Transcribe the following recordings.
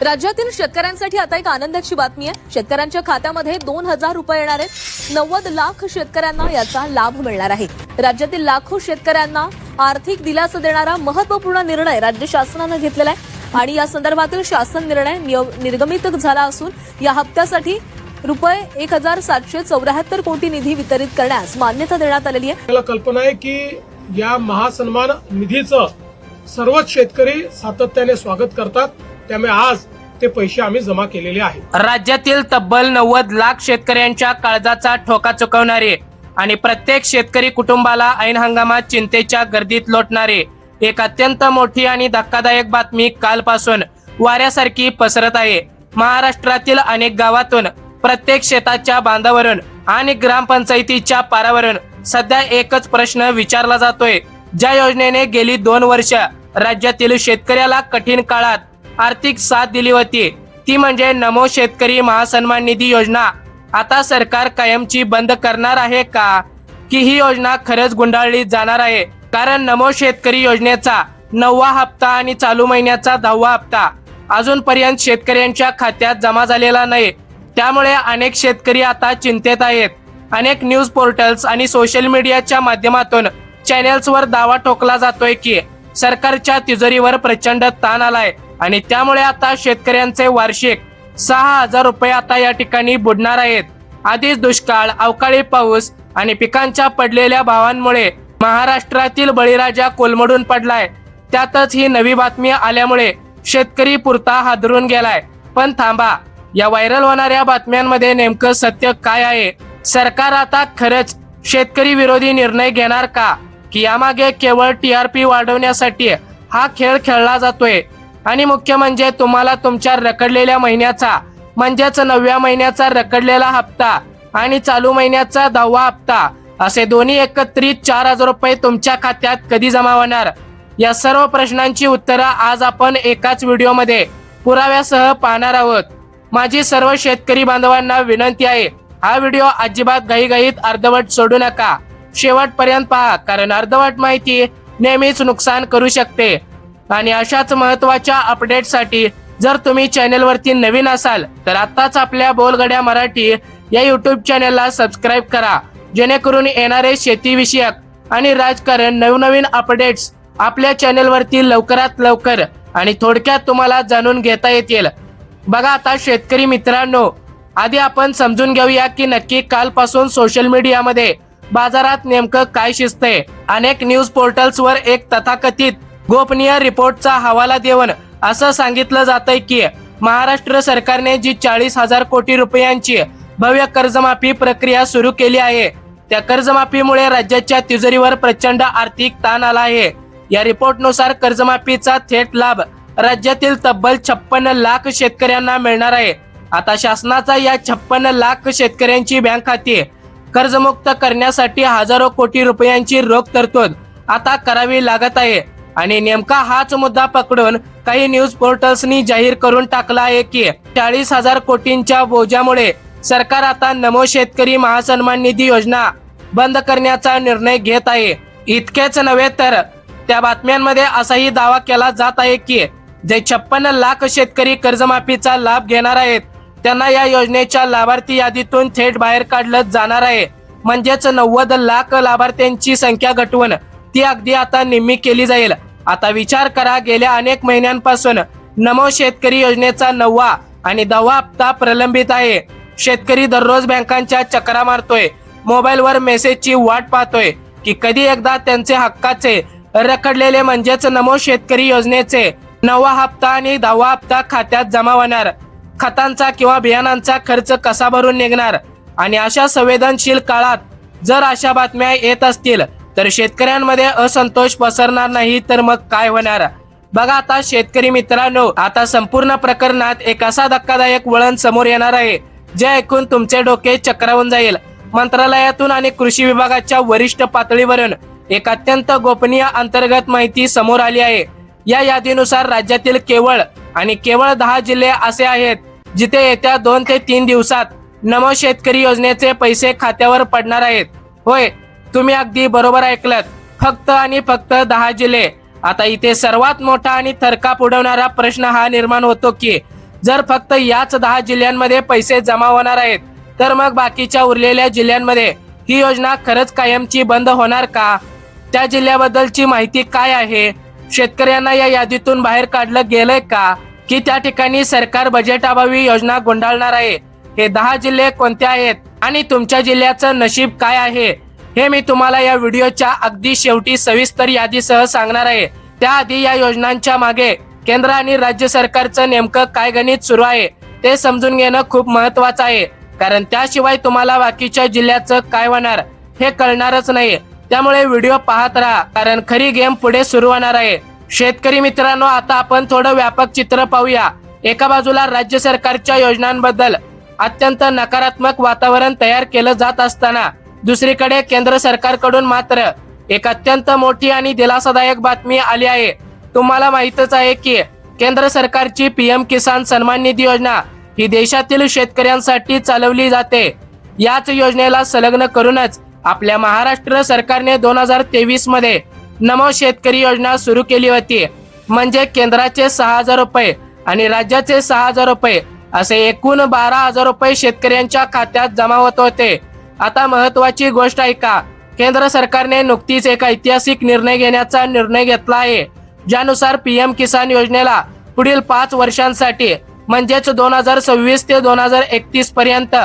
राज्यातील शेतकऱ्यांसाठी आता एक आनंदाची बातमी आहे। शेतकऱ्यांच्या खात्यामध्ये 2,000 रुपये येणार आहेत। 90 लाख शेतकऱ्यांना याचा लाभ मिळणार आहे। राज्यातील लाखो शेतकऱ्यांना आर्थिक दिलासा देणारा महत्त्वपूर्ण निर्णय राज्य शासनाने घेतलेला आहे आणि या संदर्भातील शासन निर्णय निर्गमित झाला असून या हप्त्यासाठी रुपये 1,774 कोटी निधी वितरित करण्यास मान्यता देण्यात आलेली आहे। मला कल्पना आहे की या महासन्मान निधीचं सर्वच शेतकरी सातत्याने स्वागत करतात, त्यामुळे आज ते पैसे आम्ही जमा केलेले आहेत। राज्यातील तब्बल 90 लाख शेतकऱ्यांच्या काळजाचा ठोका चुकवणारे आणि प्रत्येक शेतकरी कुटुंबाला ऐन हंगामात चिंतेच्या गर्दीत लोटणारे एक अत्यंत मोठी आणि धक्कादायक बातमी कालपासून वाऱ्यासारखी पसरत आहे। महाराष्ट्रातील अनेक गावातून, प्रत्येक शेताच्या बांधावरून आणि ग्रामपंचायतीच्या पारावरून सध्या एकच प्रश्न विचारला जातोय। ज्या योजनेने गेली 2 वर्ष राज्यातील शेतकऱ्याला कठीण काळात आर्थिक साथ दिली होती, ती म्हणजे नमो शेतकरी महासन्मान निधी योजना, आता सरकार कायमची बंद करणार आहे का, की ही योजना खरंच गुंडाळली जाणार आहे? कारण नमो शेतकरी योजनेचा 9वा हप्ता आणि चालू महिन्याचा 10वा हप्ता अजूनपर्यंत शेतकऱ्यांच्या खात्यात जमा झालेला नाही। त्यामुळे अनेक शेतकरी आता चिंतेत आहेत। अनेक न्यूज पोर्टल्स आणि सोशल मीडियाच्या माध्यमातून चॅनेल्सवर दावा ठोकला जातोय की सरकारच्या तिजोरीवर प्रचंड ताण आलाय आणि त्यामुळे आता शेतकऱ्यांचे वार्षिक 6,000 रुपये आता या ठिकाणी बुडणार आहेत। आधीच दुष्काळ, अवकाळी पाऊस आणि पिकांच्या पडलेल्या भावांमुळे महाराष्ट्रातील बळीराजा कोलमडून पडलाय। त्यातच ही नवी बातमी आल्यामुळे शेतकरी पुरता हादरून गेलाय। पण थांबा, या व्हायरल होणाऱ्या बातम्यांमध्ये नेमकं सत्य काय आहे? सरकार आता खरंच शेतकरी विरोधी निर्णय घेणार का, की यामागे केवळ TRP वाढवण्यासाठी हा खेळ खेळला जातोय? आणि मुख्य म्हणजे तुम्हाला तुमच्या रखडलेल्या महिन्याचा म्हणजेच 9व्या महिन्याचा रखडलेला हप्ता आणि चालू महिन्याचा 10वा हप्ता असे दोन्ही एकत्रित 4,000 रुपये तुमच्या खात्यात कधी जमा होणार? या सर्व प्रश्नांची उत्तरं आज आपण एकाच व्हिडिओमध्ये पुराव्यासह पाहणार आहोत। माझी सर्व शेतकरी बांधवांना विनंती आहे, हा व्हिडिओ अजिबात घाईघाईत अर्धवट सोडू नका, शेवटपर्यंत पहा, कारण अर्धवट माहिती नेहमीच नुकसान करू शकते। आणि अशाच महत्त्वाच्या अपडेटसाठी जर तुम्ही चॅनेलवरती नवीन असाल तर आताच आपल्या बोलगड्या मराठी या यूट्यूब चॅनेलला सबस्क्राईब करा, जेणेकरून येणारे शेतीविषयक आणि राजकारण नवनवीन अपडेट्स आपल्या चॅनेलवरती लवकरात लवकर आणि थोडक्यात तुम्हाला जाणून घेता येतील। बघा आता शेतकरी मित्रांनो, आधी आपण समजून घेऊया की नक्की कालपासून सोशल मीडियामध्ये बाजारात नेमकं काय शिजतंय। अनेक न्यूज पोर्टल्सवर एक तथाकथित गोपनीय रिपोर्टचा हवाला देऊन असं सांगितलं जातंय की महाराष्ट्र सरकारने जी 40,000 कोटी रुपयांची भव्य कर्जमाफी प्रक्रिया सुरू केली आहे, त्या कर्जमाफीमुळे राज्याच्या तिजोरीवर प्रचंड आर्थिक ताण आला आहे। या रिपोर्टनुसार कर्जमाफीचा थेट लाभ राज्यातील तब्बल 56 लाख शेतकऱ्यांना मिळणार आहे। आता शासनाचा या 56 लाख शेतकऱ्यांची बँक खाती कर्जमुक्त करण्यासाठी हजारो कोटी रुपयांची रोख तरतूद आता करावी लागत आहे। आणि नेमका हाच मुद्दा पकडून काही न्यूज पोर्टल्सनी जाहीर करून टाकला आहे की 40,000 कोटींच्या बोजामुळे सरकार आता नमो शेतकरी महासन्मान निधी योजना बंद करण्याचा निर्णय घेत आहे। इतकेच नव्हे तर त्या बातम्यांमध्ये असाही दावा केला जात आहे की जे 56 लाख शेतकरी कर्जमाफीचा लाभ घेणार आहेत त्यांना या योजनेच्या लाभार्थी यादीतून थेट बाहेर काढलं जाणार आहे। म्हणजेच 90 लाख लाभार्थ्यांची संख्या घटवून ती अगदी आता निम्मी केली जाईल। आता विचार करा, गेल्या अनेक महिन्यांपासून नमो शेतकरी योजनेचा 9वा आणि 10वा हप्ता प्रलंबित आहे। शेतकरी दररोज बँकांच्या चक्रा मारतोय, मोबाईलवर मेसेजची वाट पाहतोय की कधी एकदा त्यांचे हक्काचे रखडलेले म्हणजेच नमो शेतकरी योजनेचे 9वा हप्ता आणि 10वा हप्ता खात्यात जमा होणार। खतांचा किंवा बियाणांचा खर्च कसा भरून निघणार? आणि अशा संवेदनशील काळात जर अशा बातम्या येत असतील तर शेतकऱ्यांमध्ये असंतोष पसरणार नाही तर मग काय होणार? बघा आता शेतकरी मित्रांनो, आता संपूर्ण प्रकरणात एक असा धक्कादायक वळण समोर येणार आहे जे ऐकून तुमचे डोके चक्रावून जाईल। मंत्रालयातून आणि कृषी विभागाच्या वरिष्ठ पातळीवरून एक अत्यंत गोपनीय अंतर्गत माहिती समोर आली आहे। या यादीनुसार राज्यातील केवळ 10 जिल्हे असे आहेत जिथे येत्या 2 ते 3 दिवसात नमो शेतकरी योजनेचे पैसे खात्यावर पडणार आहेत। होय, तुम्ही अगदी बरोबर ऐकलत, फक्त आणि फक्त 10 जिल्हे। आता इथे सर्वात मोठा आणि थरकाप उडवणारा प्रश्न हा निर्माण होतो की जर फक्त याच 10 जिल्ह्यांमध्ये पैसे जमा होणार आहेत तर मग बाकीच्या उरलेल्या जिल्ह्यांमध्ये ही योजना खरंच कायमची बंद होणार का? त्या जिल्ह्याबद्दलची माहिती काय आहे? शेतकऱ्यांना या यादीतून बाहेर काढलं गेलंय का? की त्या ठिकाणी सरकार बजेटाभावी योजना गुंडाळणार आहे? हे 10 जिल्हे कोणते आहेत आणि तुमच्या जिल्ह्याचं नशीब काय आहे हे मी तुम्हाला या व्हिडिओच्या अगदी शेवटी सविस्तर यादीसह सांगणार आहे. त्याआधी या योजनांच्या मागे केंद्र आणि राज्य सरकारचं नेमकं काय गणित सुरू आहे ते समजून घेणं खूप महत्वाचं आहे, कारण त्याशिवाय तुम्हाला बाकीच्या जिल्ह्याचं काय होणार हे कळणारच नाही. त्यामुळे व्हिडिओ पाहत राहा, कारण खरी गेम पुढे सुरू होणार आहे. शेतकरी मित्रांनो, आता आपण थोडं व्यापक चित्र पाहूया. एका बाजूला राज्य सरकारच्या योजनांबद्दल अत्यंत नकारात्मक वातावरण तयार केलं जात असताना दुसरीकडे केंद्र सरकारकडून मात्र एक अत्यंत मोठी आणि दिलासादायक बातमी आली आहे. तुम्हाला माहितच आहे की केंद्र सरकारची PM किसान सन्मान निधी योजना ही देशातील शेतकऱ्यांसाठी चालवली जाते. याच योजनेला संलग्न करूनच आपल्या महाराष्ट्र सरकारने 2023 मध्ये नमो शेतकरी योजना सुरू केली होती. म्हणजे केंद्राचे 6,000 रुपये आणि राज्याचे 6,000 रुपये असे एकूण 12,000 रुपये शेतकऱ्यांच्या खात्यात जमा होत होते. आता महत्वाची गोष्ट आहे का, केंद्र सरकारने नुकतीच एक ऐतिहासिक निर्णय घेण्याचा निर्णय घेतला आहे, ज्यानुसार PM किसान योजनेला पुढील 5 वर्षांसाठी म्हणजेच 2026 ते 2031 पर्यंत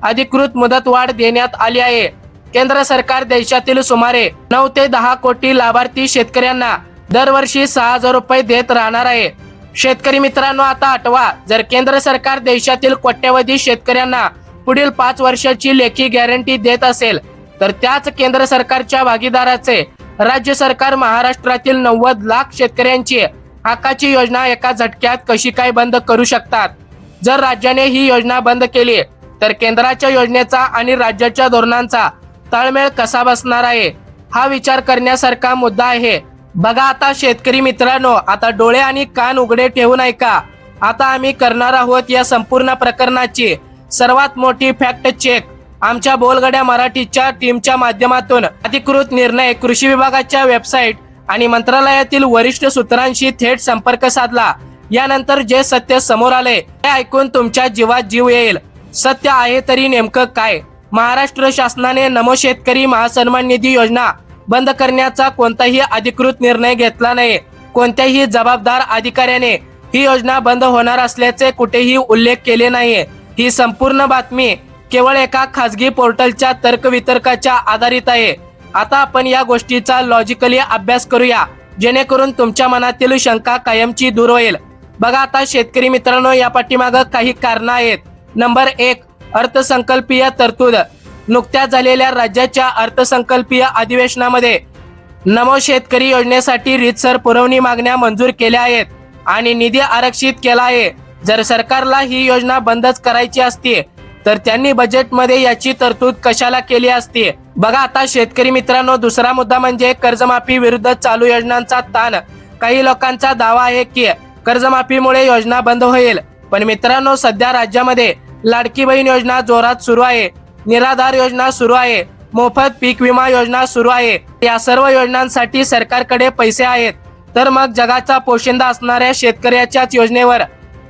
अधिकृत मुदतवाढ देण्यात आली आहे. केंद्र सरकार देशातील सुमारे 9 ते 10 कोटी लाभार्थी शेतकऱ्यांना दरवर्षी 6,000 रुपये देत राहणार आहे. शेतकरी मित्रांनो, आता आठवा, जर केंद्र सरकार देशातील कोट्यवधी शेतकऱ्यांना पुढील 5 वर्षाची लेखी गॅरंटी देत असेल तर त्याच केंद्र सरकारच्या भागीदाराचे राज्य सरकार महाराष्ट्रातील 90 लाख शेतकऱ्यांची हक्काची योजना एका झटक्यात कशी काय बंद करू शकतात? जर राज्याने ही योजना बंद केली तर केंद्राच्या योजनेचा आणि राज्याच्या धोरणांचा ताळमेळ कसा बसणार आहे? हा विचार करण्यासारखा मुद्दा आहे. बघा आता शेतकरी मित्रांनो, आता डोळे आणि कान उघडे ठेवून ऐका. आता आम्ही करणार आहोत या संपूर्ण प्रकरणाची सर्वात मोठी फॅक्ट चेक. आमच्या बोलगड्या मराठीच्या टीमच्या माध्यमातून अधिकृत निर्णय, कृषी विभागाच्या वेबसाईट आणि मंत्रालयातील वरिष्ठ सूत्रांशी थेट संपर्क साधला. यानंतर जे सत्य समोर आले ते ऐकून तुमच्या जीवात जीव येईल. सत्य आहे तरी नेमकं काय? महाराष्ट्र शासनाने नमो शेतकरी महासन्मान निधी योजना बंद करण्याचा कोणताही अधिकृत निर्णय घेतला नाही. कोणत्याही जबाबदार अधिकाऱ्याने ही योजना बंद होणार असल्याचे कुठेही उल्लेख केले नाही. ही संपूर्ण बातमी केवळ एका खासगी पोर्टलच्या तर्कवितर्काच्या आधारित आहे. आता आपण या गोष्टीचा लॉजिकली अभ्यास करूया, जेणेकरून तुमच्या मनातील शंका कायमची दूर होईल. बघा आता शेतकरी मित्रांनो, या पाठीमागं काही कारणं आहेत. नंबर 1, अर्थसंकल्पीय तरतूद. नुकत्याच झालेल्या राज्याच्या अर्थसंकल्पीय अधिवेशनामध्ये नमो शेतकरी योजनेसाठी रीतसर पुरवणी मागण्या मंजूर केल्या आहेत आणि निधी आरक्षित केला आहे. जर सरकारला ही योजना बंदच करायची असती तर त्यांनी बजेटमध्ये याची तरतूद कशाला केली असती? बघा आता शेतकरी मित्रांनो, दुसरा मुद्दा म्हणजे कर्जमाफी विरुद्ध चालू योजनांचा ताण. काही लोकांचा दावा आहे की कर्जमाफीमुळे योजना बंद होईल, पण मित्रांनो, सध्या राज्यामध्ये लाडकी बहीण योजना जोरात सुरू आहे, निराधार योजना सुरू आहे, मोफत पीक विमा योजना सुरू आहे. या सर्व योजनांसाठी सरकारकडे पैसे आहेत. तर मग जगाचा पोशिंदा असणाऱ्या शेतकऱ्याच्याच योजनेवर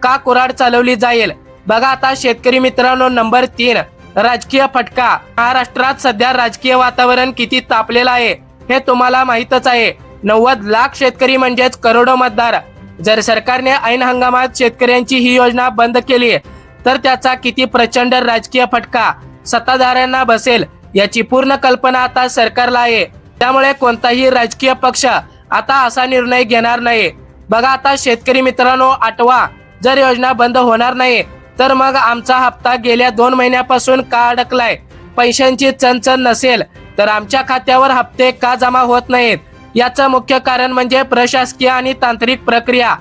का कुऱ्हाड चालवली जाईल? बघा आता शेतकरी मित्रांनो, नंबर 3, राजकीय फटका. महाराष्ट्रात सध्या राजकीय वातावरण किती तापलेलं आहे हे तुम्हाला माहीतच आहे. 90 लाख शेतकरी म्हणजेच करोडो मतदार. जर सरकारने ऐन हंगामात शेतकऱ्यांची ही योजना बंद केली तर त्याचा किती प्रचंड राजकीय फटका सत्ताधाऱ्यांना बसेल याची पूर्ण कल्पना आता सरकारला आहे. त्यामुळे कोणताही राजकीय पक्ष आता असा निर्णय घेणार नाही. बघा आता शेतकरी मित्रांनो, आठवा, जर योजना बंद होणार नाही तर मग आमचा हप्ता गेल्या 2 महिन्यापासून का अडकलाय? पैशांची चणचण नसेल तर आमच्या खात्यावर हप्ते का जमा होत नाहीत? याचं मुख्य कारण म्हणजे प्रशासकीय आणि तांत्रिक प्रक्रिया.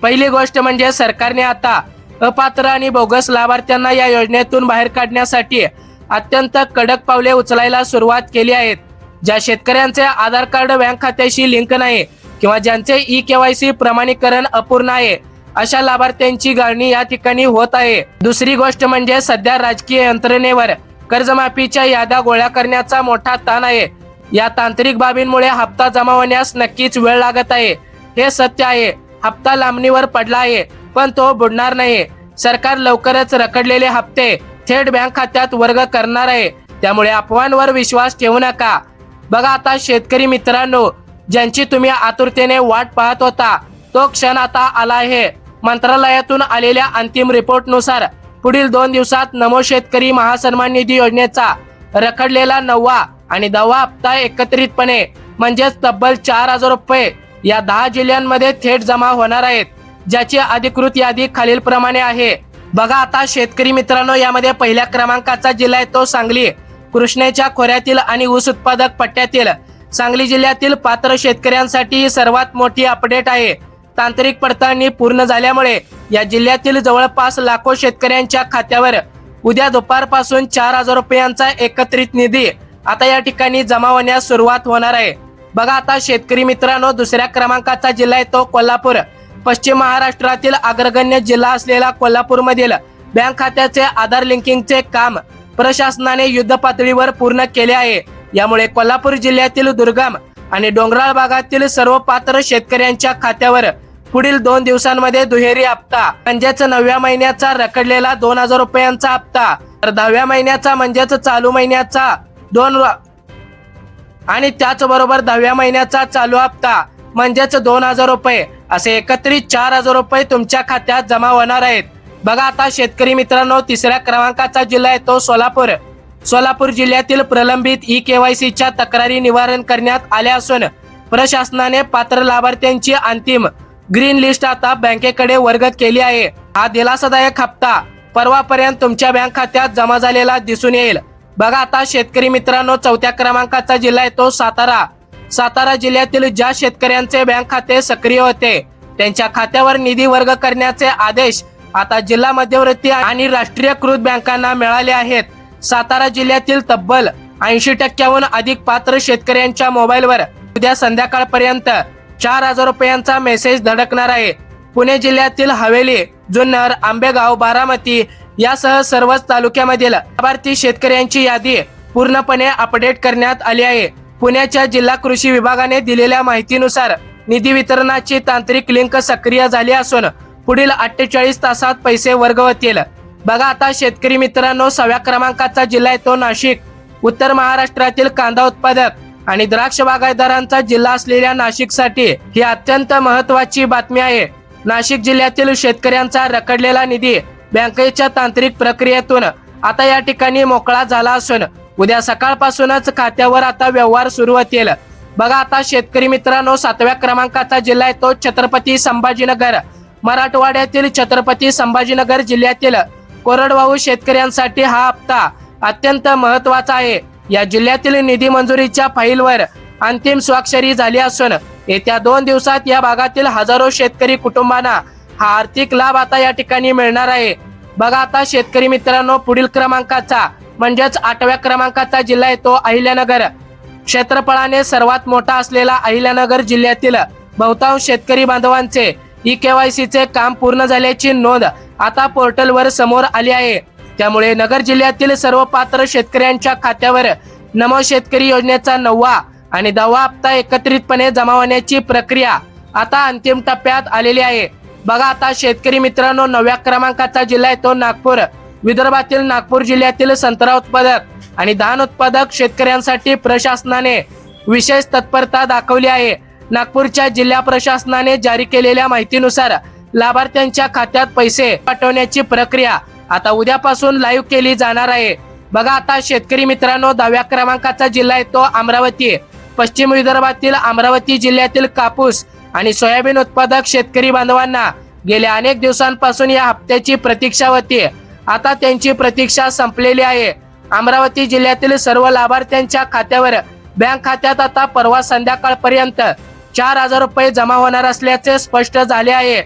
पहिली गोष्ट म्हणजे सरकारने आता अपात्र आणि बोगस लाभार्थ्यांना या योजनेतून बाहेर काढण्यासाठी अत्यंत कडक पावले उचलायला सुरुवात केली आहेत. ज्या शेतकऱ्यांचे आधार कार्ड बँक खात्याशी लिंक नाही किंवा ज्यांचे EKYC प्रमाणीकरण अपूर्ण आहे, अशा लाभार्थ्यांची गाळणी या ठिकाणी होत आहे. दुसरी गोष्ट म्हणजे सध्या राजकीय यंत्रणेवर कर्जमाफीच्या याद्या गोळा करण्याचा मोठा ताण आहे. या तांत्रिक बाबींमुळे हप्ता जमा होण्यास नक्कीच वेळ लागत आहे. हे सत्य आहे. हप्ता लांबणीवर पडला आहे, पण तो बुडणार नाही. सरकार लवकरच रखडलेले हप्ते थेट बँक खात्यात वर्ग करणार आहे, त्यामुळे अफवांवर विश्वास ठेवू नका. बघा आता शेतकरी मित्रांनो, ज्यांची तुम्ही आतुरतेने वाट पाहत होता तो क्षण आता आला आहे. मंत्रालयातून आलेल्या अंतिम रिपोर्टनुसार पुढील 2 दिवसात नमो शेतकरी महासन्मान निधी योजनेचा रखडलेला 9वा आणि 10वा हप्ता एकत्रितपणे म्हणजेच तब्बल 4,000 रुपये या 10 जिल्ह्यांमध्ये थेट जमा होणार आहेत, ज्याची अधिकृत यादी खालील प्रमाणे आहे. बघा आता शेतकरी मित्रांनो, यामध्ये पहिल्या क्रमांकाचा जिल्हा आहे तो सांगली. कृष्णेच्या खोऱ्यातील आणि ऊस उत्पादक पट्ट्यातील सांगली जिल्ह्यातील पात्र शेतकऱ्यांसाठी ही सर्वात मोठी अपडेट आहे. तांत्रिक पडताळणी पूर्ण झाल्यामुळे या जिल्ह्यातील जवळपास लाखो शेतकऱ्यांच्या खात्यावर उद्या दुपारपासून 4,000 रुपयांचा एकत्रित निधी आता या ठिकाणी जमा होण्यास सुरुवात होणार आहे. बघा आता शेतकरी मित्रांनो, दुसऱ्या क्रमांकाचा जिल्हा आहे तो कोल्हापूर. पश्चिम महाराष्ट्रातील अग्रगण्य जिल्हा असलेला कोल्हापूरमधील बँक खात्याचे आधार लिंकिंगचे काम प्रशासनाने युद्ध पातळीवर पूर्ण केले आहे. यामुळे कोल्हापूर जिल्ह्यातील दुर्गम आणि डोंगराळ भागातील सर्व पात्र शेतकऱ्यांच्या खात्यावर पुढील 2 दिवसांमध्ये दुहेरी हप्ता म्हणजेच 9व्या महिन्याचा रखडलेला 2,000 रुपयांचा हप्ता, तर 10व्या महिन्याचा म्हणजेच चालू महिन्याचा 2 आणि त्याचबरोबर 10व्या महिन्याचा चालू हप्ता म्हणजेच 2,000 रुपये असे एकत्रित 4,000 रुपये तुमच्या खात्यात जमा होणार आहेत. बघा आता शेतकरी मित्रांनो, तिसऱ्या क्रमांकाचा जिल्हा आहे तो सोलापूर. सोलापूर जिल्ह्यातील प्रलंबित KYCच्या तक्रारी निवारण करण्यात आल्या असून प्रशासनाने पात्र लाभार्थ्यांची अंतिम ग्रीन लिस्ट आता बँकेकडे वर्ग केली आहे. हा दिलासादायक हप्ता परवापर्यंत तुमच्या बँक खात्यात जमा झालेला दिसून येईल. बघा आता शेतकरी मित्रांनो, चौथ्या क्रमांकाचा जिल्हा आहे तो सातारा. सातारा जिल्ह्यातील ज्या शेतकऱ्यांचे बँक खाते सक्रिय होते त्यांच्या खात्यावर निधी वर्ग करण्याचे आदेश आता जिल्हा मध्यवर्ती आणि राष्ट्रीयकृत बँकांना मिळाले आहेत. सातारा जिल्ह्यातील तब्बल 80% अधिक पात्र शेतकऱ्यांच्या मोबाईलवर उद्या संध्याकाळपर्यंत 4,000 रुपयांचा मेसेज धडकणार आहे. पुणे जिल्ह्यातील हवेली, जुन्नर, आंबेगाव, बारामती यासह सर्वच तालुक्यामधील लाभार्थी शेतकऱ्यांची यादी पूर्णपणे अपडेट करण्यात आली आहे. पुण्याच्या जिल्हा कृषी विभागाने दिलेल्या माहितीनुसार निधी वितरणाची तांत्रिक लिंक सक्रिय झाली असून पुढील 48 तासात पैसे वर्ग होतील. बघा आता शेतकरी मित्रांनो, 6व्या क्रमांकाचा जिल्हा आहे तो नाशिक. उत्तर महाराष्ट्रातील कांदा उत्पादक आणि द्राक्ष बागायतदारांचा जिल्हा असलेल्या नाशिकसाठी ही अत्यंत महत्वाची बातमी आहे. नाशिक जिल्ह्यातील शेतकऱ्यांचा रखडलेला निधी बँकेच्या तांत्रिक प्रक्रियेतून आता या ठिकाणी मोकळा झाला असून उद्या सकाळपासूनच खात्यावर आता व्यवहार सुरू होतील. बघा आता शेतकरी मित्रांनो, 7व्या क्रमांकाचा जिल्हा आहे तो छत्रपती संभाजीनगर. मराठवाड्यातील छत्रपती संभाजीनगर जिल्ह्यातील कोरडवाहू शेतकऱ्यांसाठी हा हप्ता अत्यंत महत्वाचा आहे. या जिल्ह्यातील निधी मंजुरीच्या फाईलवर अंतिम स्वाक्षरी झाली असून येत्या 2 दिवसात या भागातील हजारो शेतकरी कुटुंबांना हा आर्थिक लाभ आता या ठिकाणी मिळणार आहे. बघा आता शेतकरी मित्रांनो, पुढील क्रमांकाचा म्हणजेच 8व्या क्रमांकाचा जिल्हा आहे तो अहिल्यानगर. क्षेत्रफळाने सर्वात मोठा असलेला अहिल्यानगर जिल्ह्यातील बहुतांश शेतकरी बांधवांचे KYCचे काम पूर्ण झाल्याची नोंद आता पोर्टलवर समोर आली आहे. त्यामुळे नगर जिल्ह्यातील सर्व पात्र शेतकऱ्यांच्या खात्यावर नमो शेतकरी योजनेचा 9वा आणि 10वा हप्ता एकत्रितपणे जमा होण्याची प्रक्रिया आता अंतिम टप्प्यात आलेली आहे. बघा आता शेतकरी मित्रांनो, 9व्या क्रमांकाचा जिल्हा आहे तो नागपूर. विदर्भातील नागपूर जिल्ह्यातील संत्रा उत्पादक आणि धान उत्पादक शेतकऱ्यांसाठी प्रशासनाने विशेष तत्परता दाखवली आहे. नागपूरच्या जिल्हा प्रशासनाने जारी केलेल्या माहितीनुसार लाभार्थ्यांच्या खात्यात पैसे पाठवण्याची प्रक्रिया आता उद्यापासून लाईव्ह केली जाणार आहे. बघा आता शेतकरी मित्रांनो, 10व्या क्रमांकाचा जिल्हा आहे तो अमरावती. पश्चिम विदर्भातील अमरावती जिल्ह्यातील कापूस आणि सोयाबीन उत्पादक शेतकरी बांधवांना गेल्या अनेक दिवसांपासून या हप्त्याची प्रतीक्षा होती. आता त्यांची प्रतीक्षा संपलेली आहे. अमरावती जिल्ह्यातील सर्व लाभार्थ्यांच्या खात्यावर बँक खात्यात आता परवा संध्याकाळपर्यंत 4,000 रुपये जमा होणार असल्याचे स्पष्ट झाले आहे.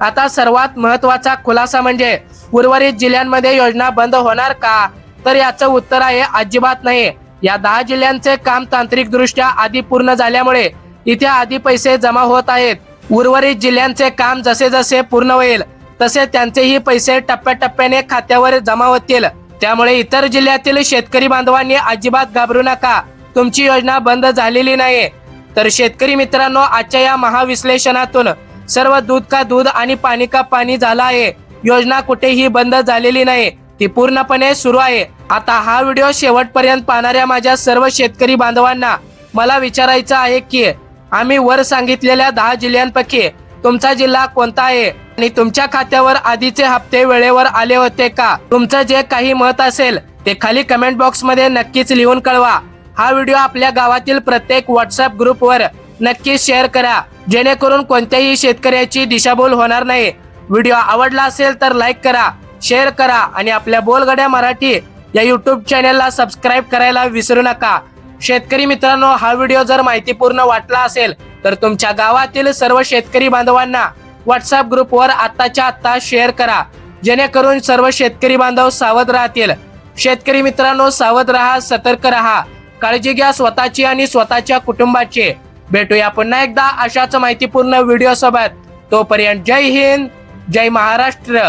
आता सर्वात महत्वाचा खुलासा म्हणजे उर्वरित जिल्ह्यांमध्ये योजना बंद होणार का? तर याचं उत्तर आहे अजिबात नाही. या 10 जिल्ह्यांचे काम तांत्रिक दृष्ट्या आधी पूर्ण झाल्यामुळे इथे आधी पैसे जमा होत आहेत. उर्वरित जिल्ह्यांचे काम जसे जसे पूर्ण होईल तसे त्यांचेही पैसे टप्प्याटप्प्याने खात्यावर जमा होतील. त्यामुळे इतर जिल्ह्यातील शेतकरी बांधवांनी अजिबात घाबरू नका. तुमची योजना बंद झालेली नाही. तर शेतकरी मित्रांनो, आजच्या या महाविश्लेषणातून सर्व दूध का दूध आणि पाणी का पाणी झाला आहे. योजना कुठेही बंद झालेली नाही, ती पूर्णपणे सुरू आहे. आता हा व्हिडिओ शेवटपर्यंत पाहणाऱ्या माझ्या सर्व शेतकरी बांधवांना मला विचारायचं आहे की आम्ही वर सांगितलेल्या 10 जिल्ह्यांपैकी तुमचा जिल्हा कोणता आहे आणि तुमच्या खात्यावर आधीचे हप्ते वेळेवर आले होते का? तुमचं जे काही मत असेल ते खाली कमेंट बॉक्स मध्ये नक्कीच लिहून कळवा. हा व्हिडिओ आपल्या गावातील प्रत्येक व्हॉट्सअप ग्रुपवर नक्की शेअर करा, जेणेकरून कोणत्याही शेतकऱ्याची दिशाभूल होणार नाही. व्हिडिओ आवडला असेल तर लाईक करा, शेअर करा आणि आपल्या बोलगड्या मराठी या युट्यूब चॅनेलला सबस्क्राईब करायला विसरू नका. शेतकरी मित्रांनो, हा व्हिडिओ जर माहितीपूर्ण वाटला असेल तर तुमच्या गावातील सर्व शेतकरी बांधवांना व्हॉट्सअप ग्रुपवर आत्ताच्या आत्ता शेअर करा, जेणेकरून सर्व शेतकरी बांधव सावध राहतील. शेतकरी मित्रांनो, सावध राहा, सतर्क राहा, काळजी घ्या स्वतःची आणि स्वतःच्या कुटुंबाची. भेटूया पुन्हा एकदा अशाच माहितीपूर्ण व्हिडिओ सोबत. तोपर्यंत जय हिंद, जय महाराष्ट्र.